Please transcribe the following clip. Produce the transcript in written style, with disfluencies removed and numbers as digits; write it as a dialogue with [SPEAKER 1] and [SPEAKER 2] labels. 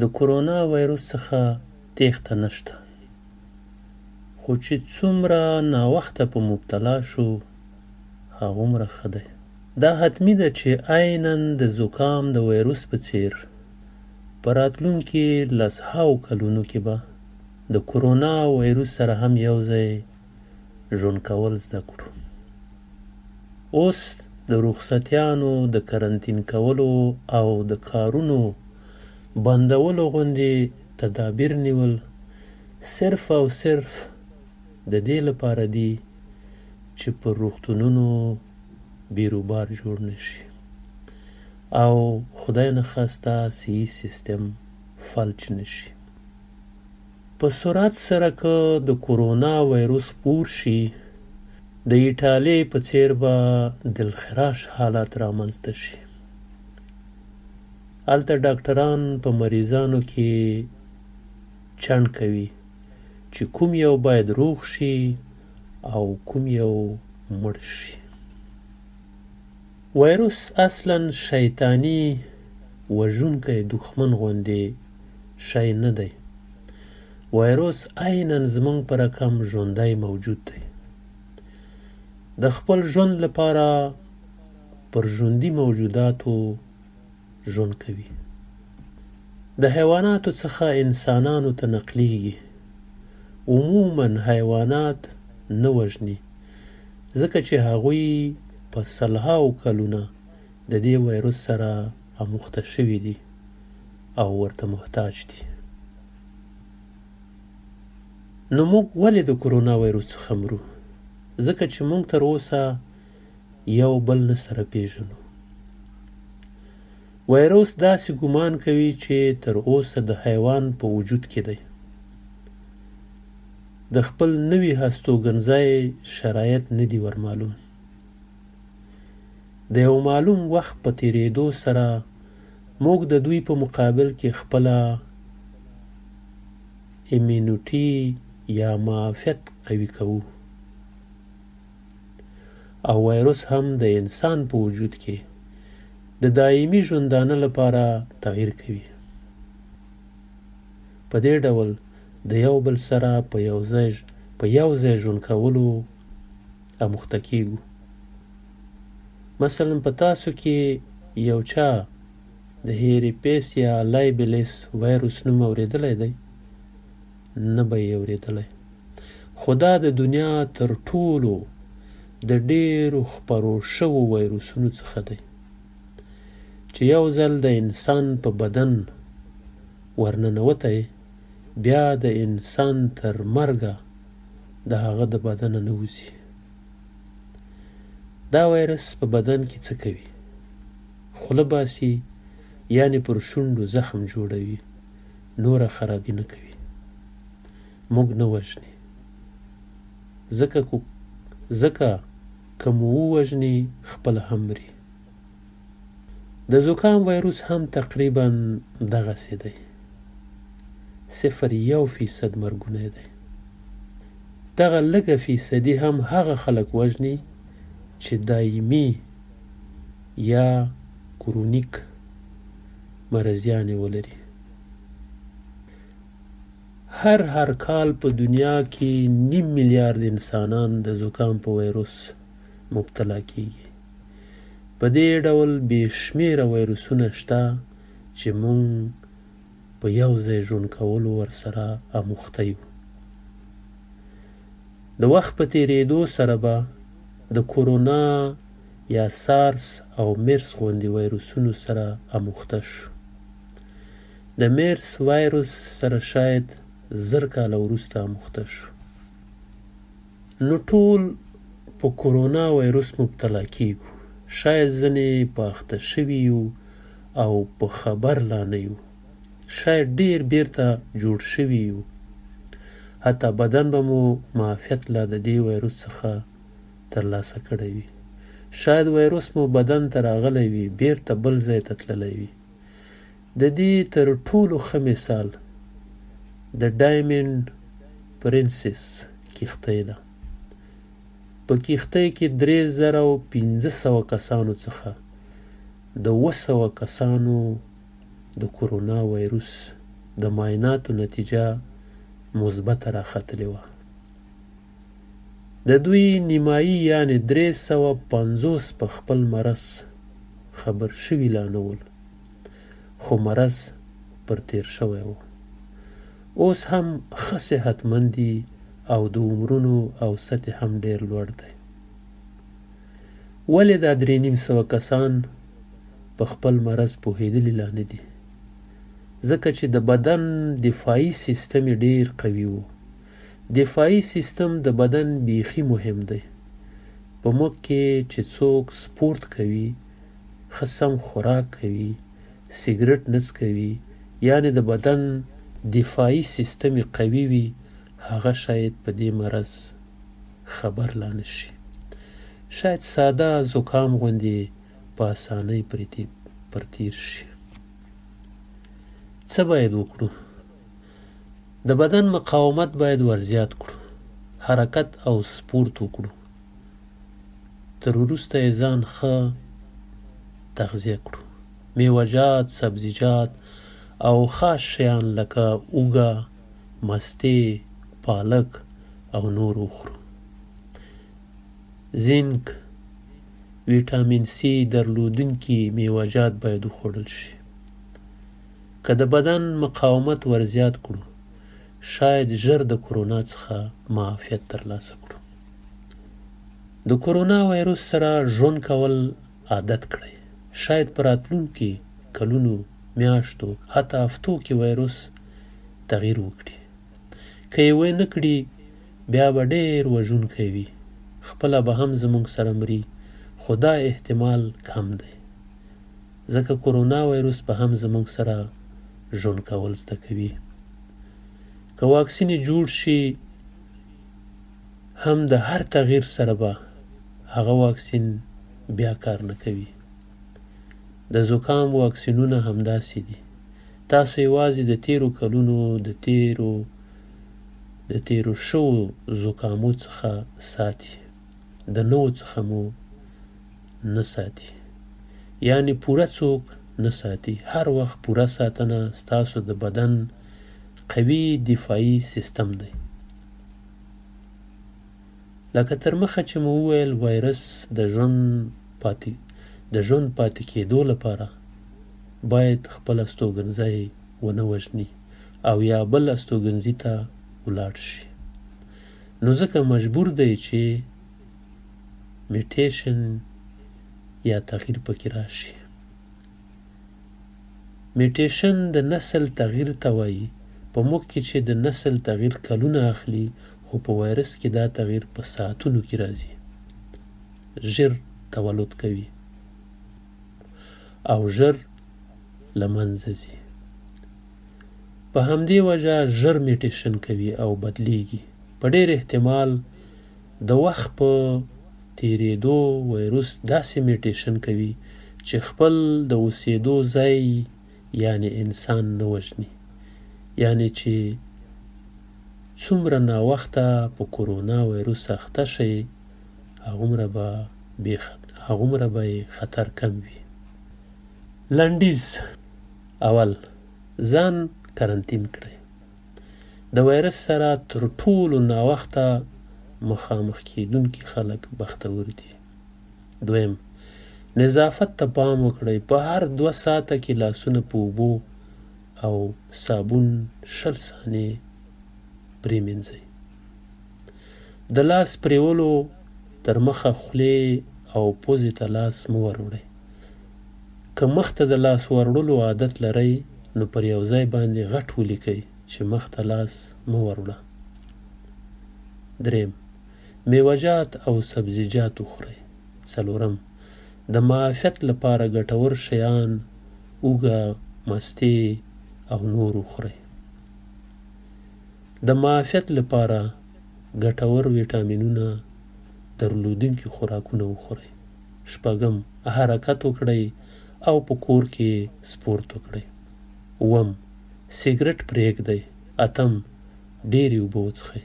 [SPEAKER 1] د کرونا وایرس څخه تېښته نشته، خو چې څومره ناوخته په مبتلا شو هغومره ښه دی. دا حتمي ده چې عیناً د زکام د وایرس په څیر په راتلونکي 10,000 کلونو کې به د کرونا وایرس سره هم یو ځای ژوند کول زده کړو. اوس د رخصتیانو د کرنتین کولو او د کارونو بندولو غوندې تدابیر نیول صرف او صرف د دې لپاره دي چې پر روغتونونو بیروبار جوړ نشي او خدای نخواسته صحي سیستم فلج نشي. په سرعت سره که د کرونا وایرس خپور شي د ایټالې په څیر به دلخراش حالات رامنځته شي. هلته ډاکټران په مریضانو کې چڼ کوي چې کوم یو باید روغ شي او کوم یو مړ شي. وایرس اصلا شیطانی وژونکی دښمن غوندې شی نه دی. وایرس عیناً زموږ په رقم ژوندی موجود دی. د خپل ژوند لپاره پر ژوندي موجوداتو ژوند کوي. د حیواناتو څخه انسانانو ته نقلیږي. عموماً حیوانات نه وژني ځکه چې هغوی په 100,000 کلونه د دې وایرس سره اموخته شوي دي او ورته محتاج دي. نو موږ ولې د کرونا وایرس څخه مرو؟ ځکه چې موږ تر اوسه یو بل نه سره پیژنو. وایرس داسې ګمان کوي چې تر اوسه د حیوان په وجود کې دی. د خپل نوي هستوګنځای شرایط نه دي ورمعلوم. د یو معلوم وخت په تیریدو سره موږ د دوی په مقابل کې خپله ایمینوټي یا معافیت قوي کوو او وایرس هم د انسان په وجود کې د دایمي ژوندانه لپاره تغییر کوي. په دې ډول د یو بل سره په یو ځای ژوند کولو اموخته کیږو. مثلا په تاسو کې یو چا د هیریپیس یا لایبلیس وایرس نوم اوریدلی دی؟ نه به یې اوریدلی. خو دا د دنیا تر ټولو د ډیرو خپرو شوو وایرسونو څخه دی چې یو ځل د انسان په بدن ورننوتی بیا د انسان تر مرګه د هغه د بدنه نه وځي. دا وایرس په بدن کې څه کوي؟ خوله باسي، یعنې پر شونډو زخم جوړوي، نوره خرابي نه کوي. موږ نه وژني ځکه که مو ووژني خپله هم مري. د زکام وایرس هم تقریبا دغسې دی. 0.1% مرګونی دی. دغه لږه فیصدي هم هغه خلک وژني چې دایمي یا کرونیک مرضیانې ولري. هر کال په دنیا کې 9 میلیارد انسانان د زکام په وایرس مبتلا کیږي. په دې ډول بې شمیره وایرسونه شته چې موږ په یو ځای ژوند کولو ورسره اموخته یو. د وخت په تیریدو سره به د کرونا یا سارس او مرس غوندې وایرسونو سره اموخته شو. د مرس وایرس سره شاید 1000 کاله وروسته اموخته شو. نو ټول په کرونا وایرس مبتلا کیږو. شاید ځنې په اخته شوي یو او په خبر لا نه یو. شاید ډیر بیرته جوړ شوي یو. حتی بدن به مو معافیت لا د دې وایرس څخه ترلاسه کړی وي. شاید وایرس مو بدن ته راغلی وي، بیرته بل ځای ته تللی وي. د دې تر ټولو ښه مثال د ډایمنډ پرنسس کښتۍ ده. په کښتۍ کې 3500 کسانو څخه د 200 کسانو د کرونا وایرس د معایناتو نتیجه مثبته راختلې وه. د دوی نیمایي یعنې 350 په خپل مرض خبر شوي لا نه ول، خو مرض پر تیر شوی و. اوس هم ښه صحتمند دي او د عمرونو او سطح هم ډیر لوړ دی. ولې دا 350 کسان په خپل مرض پوهېدلي لا نه دي؟ ځکه چې د بدن دفاعي سیستم یې ډیر قوي و. دفاعي سیستم د بدن بیخي مهم دی. په موږ کې چې څوک سپورت کوي، ښه سم خوراک کوي، سیګرټ نه څکوي، یعنې د بدن دفاعي سیستم یې قوي وي، هغه شاید په دې مرض خبر لا نه شي. شاید ساده زکام غوندې په اسانۍ پر تیر شي. څه باید وکړو؟ د بدن مقاومت باید ورزیات کړو، حرکت او سپورت وکړو. تر وروسته یې ځان ښه تغذیه کړو. میوه‌جات، سبزیجات او خاص شیان لکه اوږه، مستې، پالک او نور وخورو. زینک، ویټامین سی درلودونکي میوه‌جات باید وخوړل شي. که د بدن مقاومت ورزیات کړو، شاید ژر د کرونا څخه معافیت ترلاسه کړو. د کرونا وایرس سره ژوند کول عادت کړئ. شاید په راتلونکي کلونو، میاشتو، حتی هفتو کې وایرس تغییر وکړي. که یې ونه کړي، بیا به ډېر وژونکی وي. خپله به هم زموږ سره مري، خو دا احتمال کم دی، ځکه کرونا وایرس به هم زموږ سره ژوند کول زده کوي. که واکسین جوړ شي، هم د هر تغییر سره به هغه واکسین بیا کار نه کوي. د زکام واکسینونه همداسې دي. تاسو یوازې د تیرو کلونو د تیرو شوو زکامو څخه ساتي، د نوو څخه مو نه ساتي. یعنې پوره څوک نه ساتي. هر وخت پوره ساتنه ستاسو د بدن قوي دفاعي سیستم دی. لکه تر مخه چې مو وویل، وایرس د ژوند پاتې کېدو لپاره باید خپل استوګنځی ونه وژني او یا بل استوګنځي ته ولاړ شي. نو ځکه مجبور دی چې میوټیشن یا تغییر پکې راشي. میوټیشن د نسل تغییر ته وایي. په موږ کې چې د نسل تغییر کلونه اخلي، خو په وایرس کې دا تغییر په ساعتونو کې راځي. ژر تولد کوي او ژر له منځه ځي. په همدې وجه ژر میوټیشن کوي او بدلیږي. په ډېر احتمال د وخت په تیریدو وایرس داسې میوټیشن کوي چې خپل د اوسېدو ځای یعنې انسان نه وژني. یعنې چې څومره ناوخته په کرونا وایرس اخته شئ، هغومره به خطر کم وي. لنډیز: اول، ځان کرنتین کړئ. د وایرس سره تر ټولو ناوخته مخامخ کېدونکي خلک بختور دي. دویم، نظافت ته پام وکړئ. په هر 2 ساعته کې لاسونه په اوبو او صابون 20 ثانیې پرېمنځئ. د لاس پرېولو تر مخه خولې او پوزې ته لاس مه وروړئ. که مخ ته د لاس وروړلو عادت لرئ، نو پر یو ځای باندې غټ ولیکئ چې مخ ته لاس مه وروړه. دریم، میوه‌جات او سبزیجات وخورئ. څلورم، د معافیت لپاره ګټور شیان، اوږه، مستې او نور وخورئ. د معافیت لپاره ګټور ویټامینونه درلودونکي خوراکونه وخورئ. شپږم، حرکت وکړئ او په کور کې سپورت وکړئ. اووم، سیګرټ پرېږدئ. اتم، ډېرې اوبه وڅښئ.